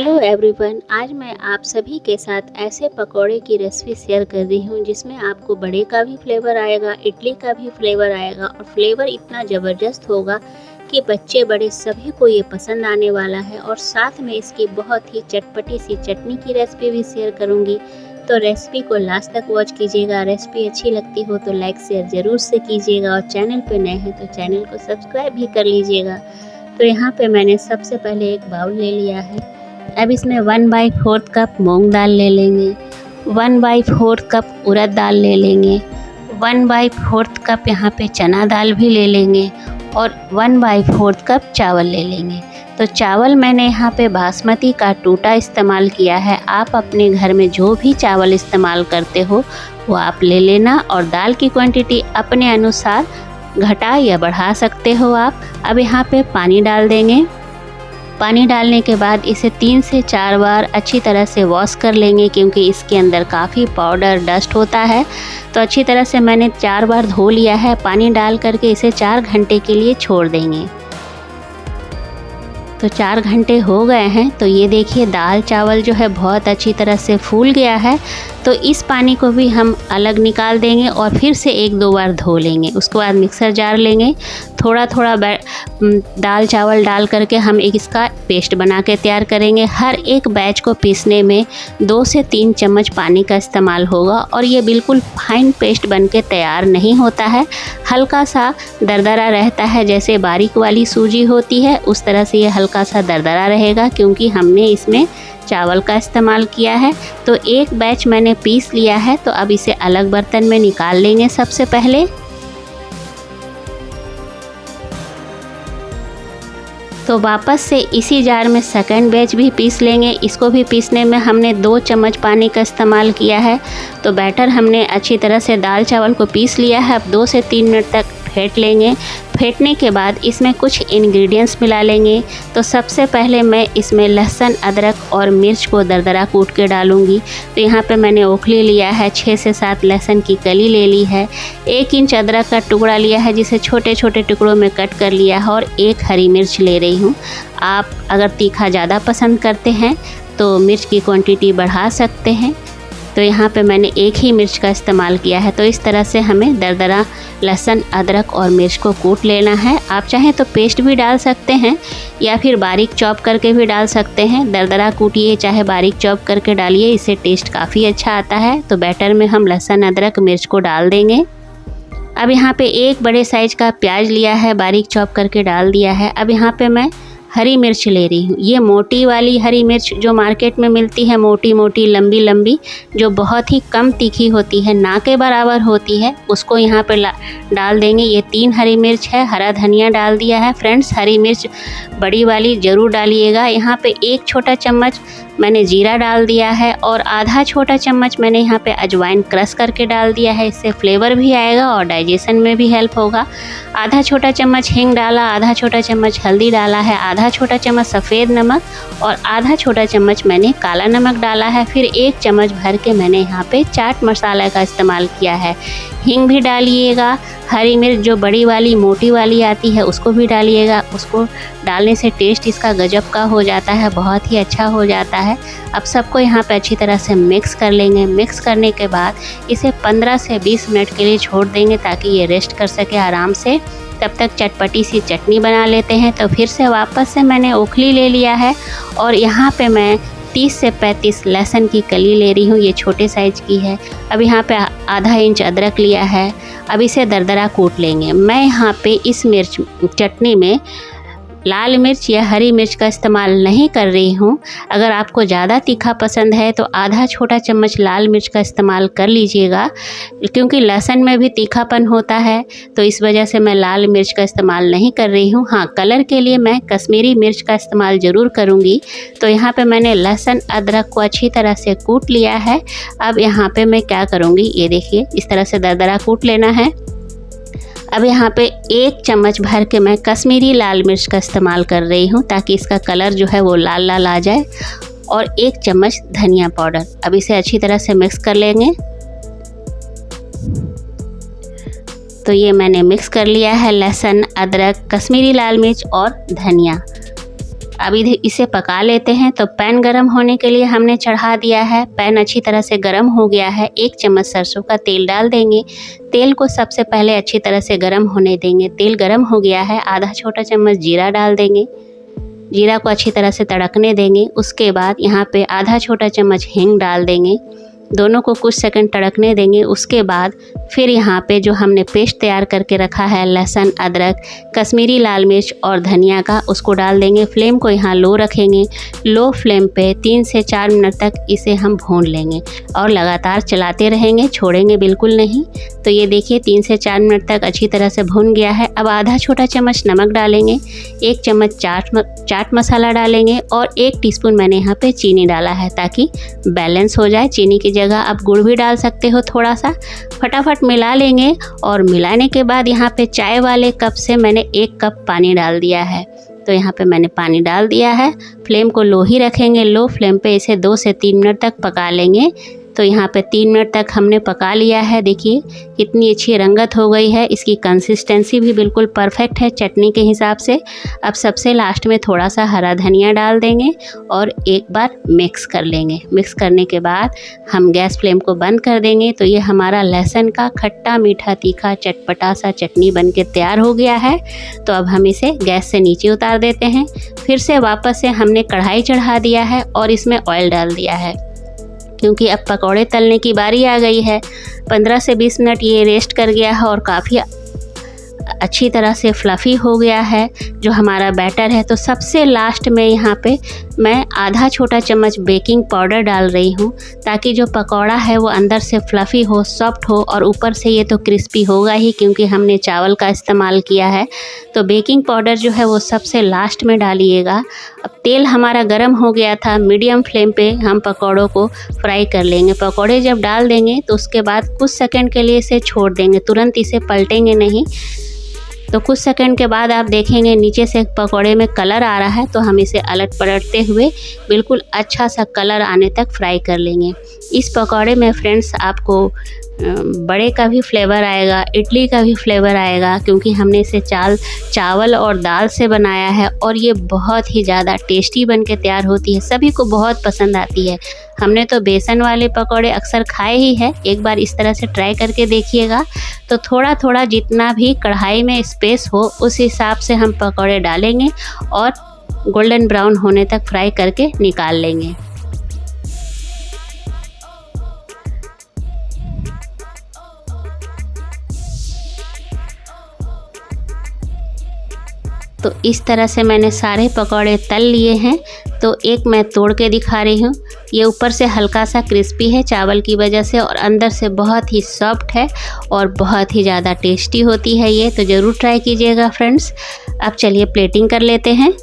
Hello everyone, आज मैं आप सभी के साथ ऐसे पकौड़े की रेसिपी शेयर कर रही हूँ जिसमें आपको बड़े का भी फ्लेवर आएगा, इडली का भी फ्लेवर आएगा और फ्लेवर इतना ज़बरदस्त होगा कि बच्चे बड़े सभी को ये पसंद आने वाला है। और साथ में इसकी बहुत ही चटपटी सी चटनी की रेसिपी भी शेयर करूँगी, तो रेसिपी को लास्ट तक वॉच कीजिएगा। रेसिपी अच्छी लगती हो तो लाइक शेयर ज़रूर से कीजिएगा और चैनल पर नए हैं तो चैनल को सब्सक्राइब भी कर लीजिएगा। तो यहाँ पे मैंने सबसे पहले एक बाउल ले लिया है। अब इसमें 1/4 कप मूंग दाल ले लेंगे, 1/4 कप उड़द दाल ले लेंगे, 1/4 कप यहाँ पे चना दाल भी ले लेंगे और 1/4 कप चावल ले लेंगे। तो चावल मैंने यहाँ पे बासमती का टूटा इस्तेमाल किया है। आप अपने घर में जो भी चावल इस्तेमाल करते हो वो आप ले लेना और दाल की क्वांटिटी अपने अनुसार घटा या बढ़ा सकते हो आप। अब यहाँ पे पानी डाल देंगे। पानी डालने के बाद इसे 3 से 4 बार अच्छी तरह से वॉश कर लेंगे, क्योंकि इसके अंदर काफ़ी पाउडर डस्ट होता है। तो अच्छी तरह से मैंने 4 बार धो लिया है। पानी डाल करके इसे 4 घंटे के लिए छोड़ देंगे। तो 4 घंटे हो गए हैं। तो ये देखिए दाल चावल जो है बहुत अच्छी तरह से फूल गया है। तो इस पानी को भी हम अलग निकाल देंगे और फिर से 1-2 बार धो लेंगे। उसके बाद मिक्सर जार लेंगे। थोड़ा थोड़ा दाल चावल डाल करके हम इसका पेस्ट बना के तैयार करेंगे। हर एक बैच को पीसने में 2 से 3 चम्मच पानी का इस्तेमाल होगा और ये बिल्कुल फाइन पेस्ट बन के तैयार नहीं होता है। हल्का सा दरदरा रहता है, जैसे बारीक वाली सूजी होती है उस तरह से ये हल्का सा दरदरा रहेगा, क्योंकि हमने इसमें चावल का इस्तेमाल किया है। तो एक बैच मैंने पीस लिया है। तो अब इसे अलग बर्तन में निकाल लेंगे। सबसे पहले तो वापस से इसी जार में सेकंड बैच भी पीस लेंगे। इसको भी पीसने में हमने 2 चम्मच पानी का इस्तेमाल किया है। तो बैटर हमने अच्छी तरह से दाल चावल को पीस लिया है। अब 2 से 3 मिनट तक फेंट लेंगे। फेंटने के बाद इसमें कुछ इंग्रेडिएंट्स मिला लेंगे। तो सबसे पहले मैं इसमें लहसुन, अदरक और मिर्च को दरदरा कूट के डालूंगी। तो यहाँ पे मैंने ओखली लिया है, 6 से 7 लहसुन की कली ले ली है, 1 इंच अदरक का टुकड़ा लिया है जिसे छोटे छोटे टुकड़ों में कट कर लिया है और 1 हरी मिर्च ले रही हूँ। आप अगर तीखा ज़्यादा पसंद करते हैं तो मिर्च की क्वांटिटी बढ़ा सकते हैं। तो यहाँ पे मैंने 1 ही मिर्च का इस्तेमाल किया है। तो इस तरह से हमें दरदरा लहसुन, अदरक और मिर्च को कूट लेना है। आप चाहें तो पेस्ट भी डाल सकते हैं या फिर बारीक चॉप करके भी डाल सकते हैं। दरदरा कूटिए चाहे बारीक चॉप करके डालिए, इससे टेस्ट काफ़ी अच्छा आता है। तो बैटर में हम लहसुन, अदरक, मिर्च को डाल देंगे। अब यहाँ पे 1 बड़े साइज का प्याज लिया है, बारीक चॉप करके डाल दिया है। अब यहाँ पे मैं हरी मिर्च ले रही हूँ। ये मोटी वाली हरी मिर्च जो मार्केट में मिलती है, मोटी मोटी लंबी लंबी, जो बहुत ही कम तीखी होती है, ना के बराबर होती है, उसको यहाँ पे डाल देंगे। ये 3 हरी मिर्च है। हरा धनिया डाल दिया है। फ्रेंड्स, हरी मिर्च बड़ी वाली ज़रूर डालिएगा। यहाँ पे 1 छोटा चम्मच मैंने जीरा डाल दिया है और आधा छोटा चम्मच मैंने यहाँ पे अजवाइन क्रश करके डाल दिया है। इससे फ्लेवर भी आएगा और डाइजेशन में भी हेल्प होगा। आधा छोटा चम्मच हींग डाला, आधा छोटा चम्मच हल्दी डाला है, आधा छोटा चम्मच सफ़ेद नमक और आधा छोटा चम्मच मैंने काला नमक डाला है। फिर 1 चम्मच भर के मैंने यहाँ पे चाट मसाला का इस्तेमाल किया है। हींग भी डालिएगा। हरी मिर्च जो बड़ी वाली मोटी वाली आती है उसको भी डालिएगा। उसको डालने से टेस्ट इसका गजब का हो जाता है, बहुत ही अच्छा हो जाता है। अब सबको यहाँ पे अच्छी तरह से मिक्स कर लेंगे। मिक्स करने के बाद इसे 15 से 20 मिनट के लिए छोड़ देंगे ताकि ये रेस्ट कर सके आराम से। तब तक चटपटी सी चटनी बना लेते हैं। तो फिर से वापस से मैंने ओखली ले लिया है और यहाँ पे मैं 30 से 35 लहसुन की कली ले रही हूँ। ये छोटे साइज की है। अब यहाँ पे आधा इंच अदरक लिया है। अब इसे दरदरा कूट लेंगे। मैं यहाँ पे इस मिर्च चटनी में लाल मिर्च या हरी मिर्च का इस्तेमाल नहीं कर रही हूँ। अगर आपको ज़्यादा तीखा पसंद है तो आधा छोटा चम्मच लाल मिर्च का इस्तेमाल कर लीजिएगा, क्योंकि लहसुन में भी तीखापन होता है। तो इस वजह से मैं लाल मिर्च का इस्तेमाल नहीं कर रही हूँ। हाँ, कलर के लिए मैं कश्मीरी मिर्च का इस्तेमाल ज़रूर करूँगी। तो यहाँ पे मैंने लहसुन, अदरक को अच्छी तरह से कूट लिया है। अब यहाँ पे मैं क्या करूँगी, ये देखिए, इस तरह से दरदरा कूट लेना है। अब यहाँ पे 1 चम्मच भर के मैं कश्मीरी लाल मिर्च का इस्तेमाल कर रही हूँ ताकि इसका कलर जो है वो लाल लाल आ जाए, और 1 चम्मच धनिया पाउडर। अब इसे अच्छी तरह से मिक्स कर लेंगे। तो ये मैंने मिक्स कर लिया है लहसुन, अदरक, कश्मीरी लाल मिर्च और धनिया। अब इसे पका लेते हैं। तो पैन गरम होने के लिए हमने चढ़ा दिया है। पैन अच्छी तरह से गरम हो गया है। 1 चम्मच सरसों का तेल डाल देंगे। तेल को सबसे पहले अच्छी तरह से गरम होने देंगे। तेल गरम हो गया है। आधा छोटा चम्मच जीरा डाल देंगे। जीरा को अच्छी तरह से तड़कने देंगे। उसके बाद यहाँ पे आधा छोटा चम्मच हींग डाल देंगे। दोनों को कुछ सेकंड तड़कने देंगे। उसके बाद फिर यहाँ पे जो हमने पेस्ट तैयार करके रखा है लहसुन, अदरक, कश्मीरी लाल मिर्च और धनिया का, उसको डाल देंगे। फ्लेम को यहाँ लो रखेंगे। लो फ्लेम पे 3 से 4 मिनट तक इसे हम भून लेंगे और लगातार चलाते रहेंगे, छोड़ेंगे बिल्कुल नहीं। तो ये देखिए 3 से 4 मिनट तक अच्छी तरह से भून गया है। अब आधा छोटा चम्मच नमक डालेंगे, 1 चम्मच चाट मसाला डालेंगे और 1 टीस्पून मैंने यहाँ पे चीनी डाला है ताकि बैलेंस हो जाए। चीनी की जगह आप गुड़ भी डाल सकते हो थोड़ा सा। फटाफट मिला लेंगे और मिलाने के बाद यहाँ पे चाय वाले कप से मैंने 1 कप पानी डाल दिया है। तो यहाँ पे मैंने पानी डाल दिया है। फ्लेम को लो ही रखेंगे। लो फ्लेम पे इसे 2 से 3 मिनट तक पका लेंगे। तो यहाँ पे 3 मिनट तक हमने पका लिया है। देखिए कितनी अच्छी रंगत हो गई है। इसकी कंसिस्टेंसी भी बिल्कुल परफेक्ट है चटनी के हिसाब से। अब सबसे लास्ट में थोड़ा सा हरा धनिया डाल देंगे और एक बार मिक्स कर लेंगे। मिक्स करने के बाद हम गैस फ्लेम को बंद कर देंगे। तो ये हमारा लहसुन का खट्टा मीठा तीखा चटपटा सा चटनी बन के तैयार हो गया है। तो अब हम इसे गैस से नीचे उतार देते हैं। फिर से वापस से हमने कढ़ाई चढ़ा दिया है और इसमें ऑयल डाल दिया है क्योंकि अब पकौड़े तलने की बारी आ गई है। 15 से 20 मिनट ये रेस्ट कर गया है और काफ़ी अच्छी तरह से फ्लफ़ी हो गया है जो हमारा बैटर है। तो सबसे लास्ट में यहाँ पे मैं आधा छोटा चम्मच बेकिंग पाउडर डाल रही हूँ ताकि जो पकौड़ा है वो अंदर से फ्लफ़ी हो, सॉफ्ट हो और ऊपर से ये तो क्रिस्पी होगा ही क्योंकि हमने चावल का इस्तेमाल किया है। तो बेकिंग पाउडर जो है वो सबसे लास्ट में डालिएगा। अब तेल हमारा गर्म हो गया था। मीडियम फ्लेम पे हम पकौड़ों को फ्राई कर लेंगे। पकौड़े जब डाल देंगे तो उसके बाद कुछ सेकंड के लिए इसे छोड़ देंगे, तुरंत इसे पलटेंगे नहीं। तो कुछ सेकंड के बाद आप देखेंगे नीचे से पकौड़े में कलर आ रहा है। तो हम इसे अलट पलटते हुए बिल्कुल अच्छा सा कलर आने तक फ्राई कर लेंगे। इस पकौड़े में फ्रेंड्स आपको बड़े का भी फ्लेवर आएगा, इडली का भी फ्लेवर आएगा क्योंकि हमने इसे चावल और दाल से बनाया है और ये बहुत ही ज़्यादा टेस्टी बन के तैयार होती है। सभी को बहुत पसंद आती है। हमने तो बेसन वाले पकौड़े अक्सर खाए ही है। एक बार इस तरह से ट्राई करके देखिएगा। तो थोड़ा थोड़ा जितना भी कढ़ाई में स्पेस हो उस हिसाब से हम पकौड़े डालेंगे और गोल्डन ब्राउन होने तक फ्राई करके निकाल लेंगे। तो इस तरह से मैंने सारे पकौड़े तल लिए हैं। तो एक मैं तोड़ के दिखा रही हूँ। ये ऊपर से हल्का सा क्रिस्पी है चावल की वजह से और अंदर से बहुत ही सॉफ्ट है और बहुत ही ज़्यादा टेस्टी होती है ये। तो ज़रूर ट्राई कीजिएगा फ्रेंड्स। अब चलिए प्लेटिंग कर लेते हैं।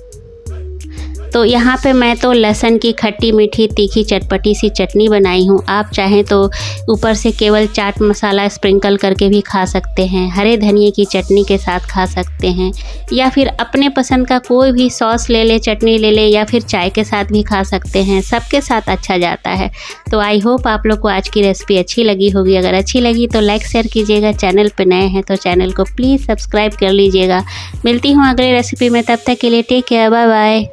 तो यहाँ पे मैं तो लहसुन की खट्टी मीठी तीखी चटपटी सी चटनी बनाई हूँ। आप चाहें तो ऊपर से केवल चाट मसाला स्प्रिंकल करके भी खा सकते हैं, हरे धनिए की चटनी के साथ खा सकते हैं या फिर अपने पसंद का कोई भी सॉस ले ले, चटनी ले ले या फिर चाय के साथ भी खा सकते हैं। सबके साथ अच्छा जाता है। तो आई होप आप लोग को आज की रेसिपी अच्छी लगी होगी। अगर अच्छी लगी तो लाइक शेयर कीजिएगा। चैनल पर नए हैं तो चैनल को प्लीज़ सब्सक्राइब कर लीजिएगा। मिलती हूँ अगले रेसिपी में, तब तक के लिए टेक केयर, बाय बाय।